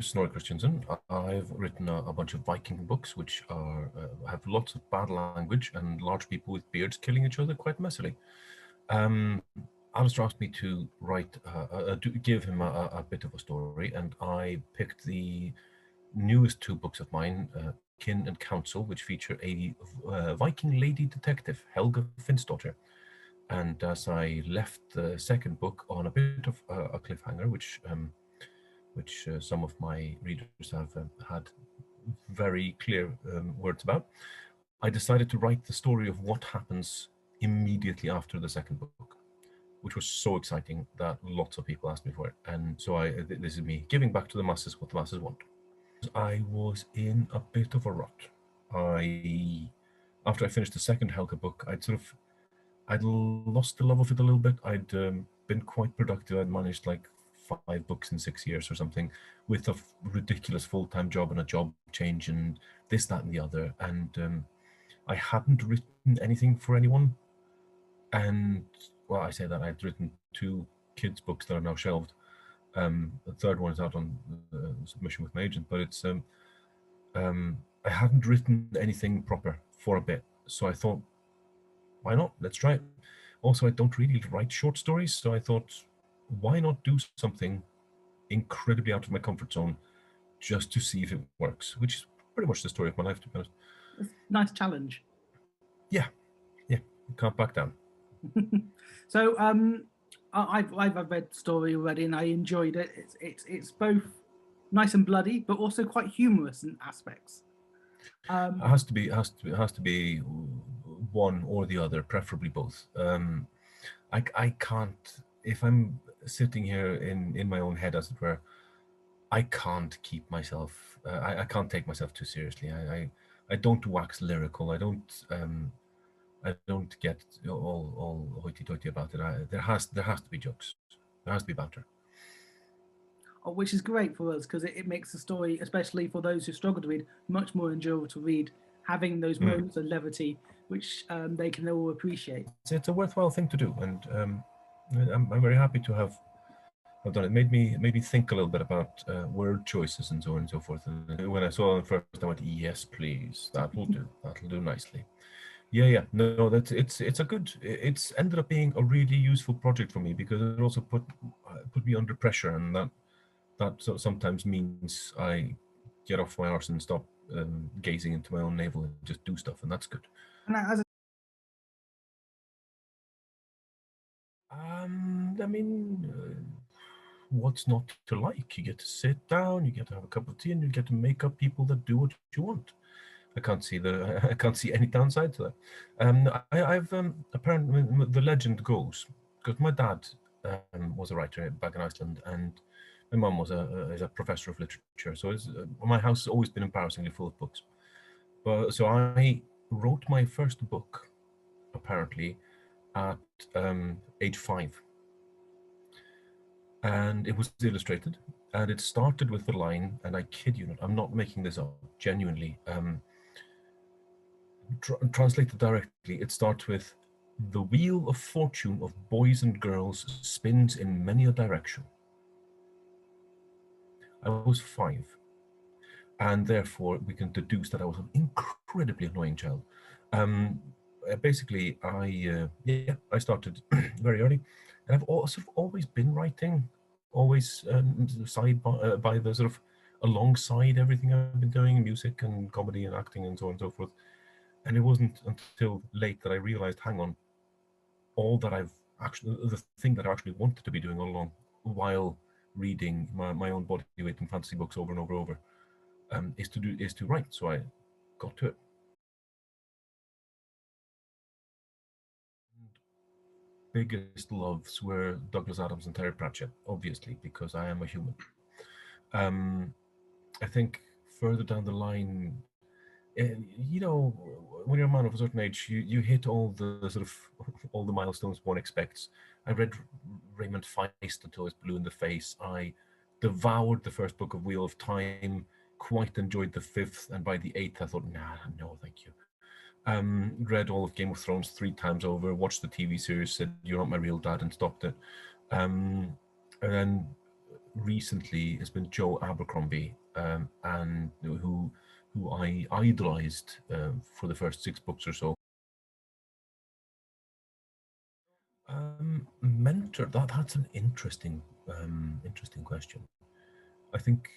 Snorri Kristjansson. I've written a bunch of Viking books, which have lots of bad language and large people with beards killing each other quite messily. Um, Alistair asked me to write, give him a bit of a story, and I picked the newest two books of mine, Kin and Counsel, which feature a Viking lady detective, Helga Finnsdottir. And as I left the second book on a bit of a cliffhanger, which some of my readers have had very clear words about, I decided to write the story of what happens immediately after the second book, which was so exciting that lots of people asked me for it. And so this is me giving back to the masses what the masses want. I was in a bit of a rut. After I finished the second Helga book, I'd lost the love of it a little bit. I'd been quite productive. I'd managed like 5 books in 6 years or something, with a ridiculous full-time job and a job change and this, that, and the other. And I hadn't written anything for anyone. And well, I say that I'd written 2 kids' books that are now shelved. The third one is out on submission with my agent, but it's I hadn't written anything proper for a bit. So I thought, why not? Let's try it. Also, I don't really write short stories, so I thought, why not do something incredibly out of my comfort zone just to see if it works, which is pretty much the story of my life, to be honest. It's a nice challenge. Yeah, can't back down. So I've read the story already and I enjoyed it. It's both nice and bloody, but also quite humorous in aspects. It has to be one or the other, preferably both. I can't, if I'm sitting here in my own head, as it were, I can't keep myself. I can't take myself too seriously. I don't wax lyrical. I don't get all hoity-toity about it. There has to be jokes. There has to be banter. Which is great for us because it makes the story, especially for those who struggle to read, much more enjoyable to read, having those moments of levity, which they can all appreciate. It's a worthwhile thing to do, and I'm very happy to have done it. Made me think a little bit about word choices and so on and so forth. And when I saw it first, I went, "Yes, please, that will do. That'll do nicely." Yeah. No, it's a good. It's ended up being a really useful project for me because it also put me under pressure, and that sometimes means I get off my arse and stop gazing into my own navel and just do stuff, and that's good. And as I mean, what's not to like? You get to sit down, you get to have a cup of tea, and you get to make up people that do what you want. I can't see any downside to that. I've apparently the legend goes, because my dad was a writer back in Iceland, and my mum was is a professor of literature. So my house has always been embarrassingly full of books. But so I wrote my first book, apparently, at age 5, and it was illustrated, and it started with the line, and I kid you not, I'm not making this up, genuinely. Translated directly, it starts with, "The wheel of fortune of boys and girls spins in many a direction." I was 5, and therefore we can deduce that I was an incredibly annoying child. Basically, I started very early, and I've sort of always been writing, always by the sort of alongside everything I've been doing, music and comedy and acting and so on and so forth. And it wasn't until late that I realized, hang on, the thing that I actually wanted to be doing all along, while reading my own bodyweight and fantasy books over and over, is to write. So I got to it. Biggest loves were Douglas Adams and Terry Pratchett, obviously, because I am a human. I think further down the line, when you're a man of a certain age, you hit all the sort of all the milestones one expects. I read Raymond Feist until I was blue in the face. I devoured the first book of Wheel of Time, quite enjoyed the 5th, and by the 8th I thought, nah, no, thank you. Read all of Game of Thrones 3 times over, watched the TV series, said, "You're not my real dad," and stopped it. And then recently has been Joe Abercrombie, and who I idolized for the first 6 books or so. Mentor, that's an interesting question. I think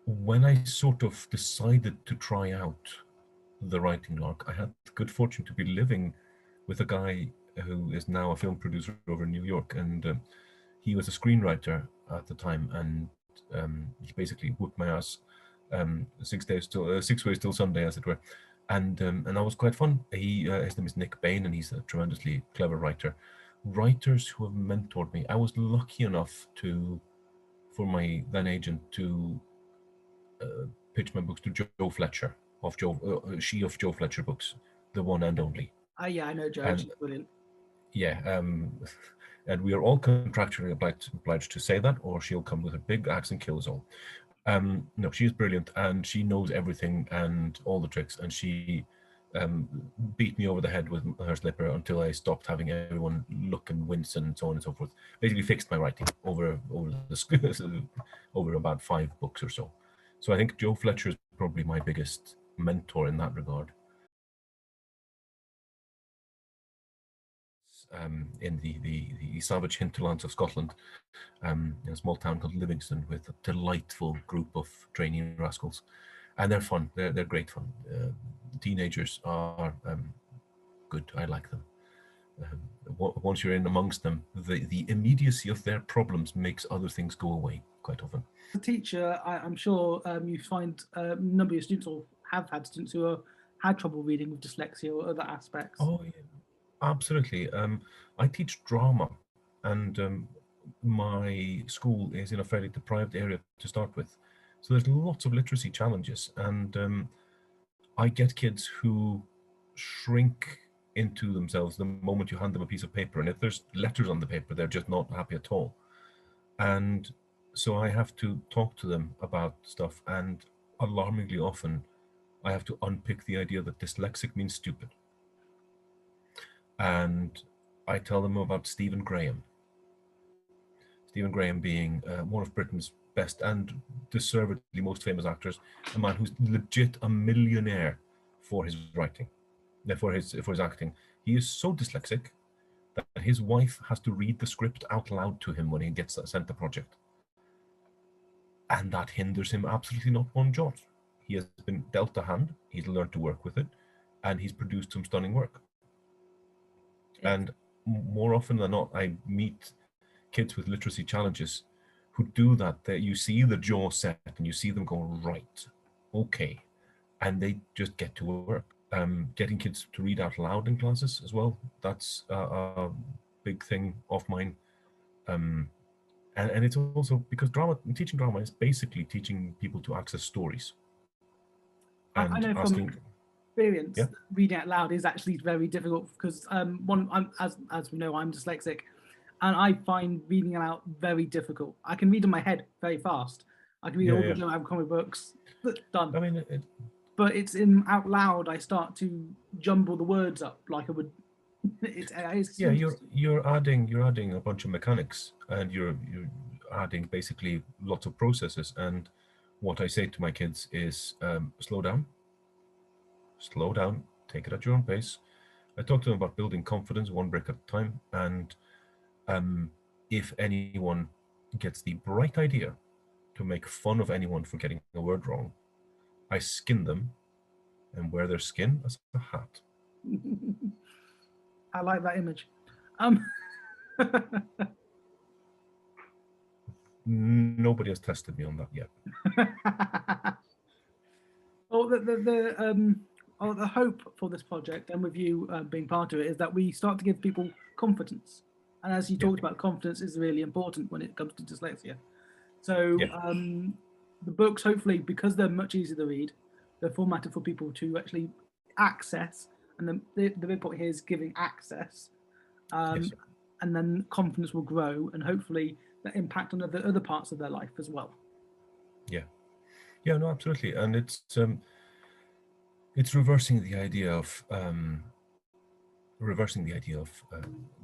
when I sort of decided to try out the writing lark, I had the good fortune to be living with a guy who is now a film producer over in New York, and he was a screenwriter at the time, and he basically whooped my ass 6 ways till Sunday, as it were, and that was quite fun. His name is Nick Bain, and he's a tremendously clever writer. Writers who have mentored me, I was lucky enough for my then agent to pitch my books to Joe Fletcher of She of Joe Fletcher Books, the one and only. Yeah, I know Jo. And She's brilliant. yeah, and we are all contractually obliged to say that, or she'll come with a big axe and kill us all. No, she is brilliant, and she knows everything and all the tricks, and she beat me over the head with her slipper until I stopped having everyone look and wince and so on and so forth. Basically fixed my writing over over about 5 books or so. So I think Joe Fletcher is probably my biggest mentor in that regard. In the savage hinterlands of Scotland, in a small town called Livingston, with a delightful group of trainee rascals, and they're fun. They're great fun. Teenagers are good. I like them. Once you're in amongst them, the immediacy of their problems makes other things go away quite often. As a teacher, I'm sure you find a number of your students, or have had students who had trouble reading with dyslexia or other aspects. Oh, yeah, absolutely. I teach drama, and my school is in a fairly deprived area to start with. So there's lots of literacy challenges, and I get kids who shrink into themselves the moment you hand them a piece of paper. And if there's letters on the paper, they're just not happy at all. And so I have to talk to them about stuff, and alarmingly often I have to unpick the idea that dyslexic means stupid. And I tell them about Stephen Graham. Stephen Graham being one of Britain's best and deservedly most famous actors, a man who's legit a millionaire for his writing, for his acting. He is so dyslexic that his wife has to read the script out loud to him when he gets sent the project. And that hinders him absolutely not one jot. He has been dealt a hand, he's learned to work with it, and he's produced some stunning work. And more often than not, I meet kids with literacy challenges who do that. That you see the jaw set and you see them go, right, okay, and they just get to work. Getting kids to read out loud in classes as well, that's a big thing of mine. And it's also because teaching drama is basically teaching people to access stories. And I know from experience, yeah, reading out loud is actually very difficult because as we know, I'm dyslexic, and I find reading out very difficult. I can read in my head very fast. I can read all the comic books. Done. I mean, but it's in out loud. I start to jumble the words up like I would. Yeah, you're adding a bunch of mechanics, and you're adding basically lots of processes. And what I say to my kids is, slow down, take it at your own pace. I talk to them about building confidence one brick at a time, and if anyone gets the bright idea to make fun of anyone for getting a word wrong, I skin them and wear their skin as a hat. I like that image. Nobody has tested me on that yet. Well, the hope for this project, and with you being part of it, is that we start to give people confidence. And as you talked about, confidence is really important when it comes to dyslexia. So the books, hopefully, because they're much easier to read, they're formatted for people to actually access. And the big point here is giving access. And then confidence will grow, and hopefully that impact on other parts of their life as well. Yeah, no, absolutely. And it's reversing the idea of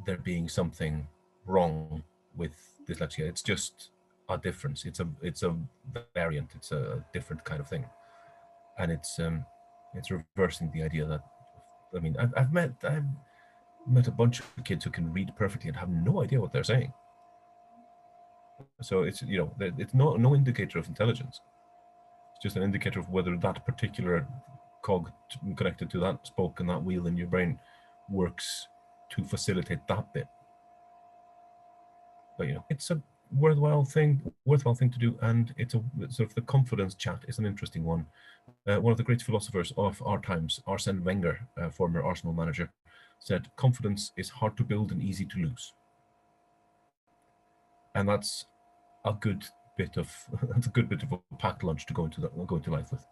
there being something wrong with dyslexia. It's just a difference. It's a variant. It's a different kind of thing, and it's reversing the idea that, I mean, I've met a bunch of kids who can read perfectly and have no idea what they're saying. So it's, you know, it's no indicator of intelligence. It's just an indicator of whether that particular cog connected to that spoke and that wheel in your brain works to facilitate that bit. But, you know, it's a worthwhile thing to do, and it's a sort of, the confidence chat is an interesting one. One of the great philosophers of our times, Arsene Wenger, former Arsenal manager, said confidence is hard to build and easy to lose. And that's a good bit of a packed lunch to go into life with.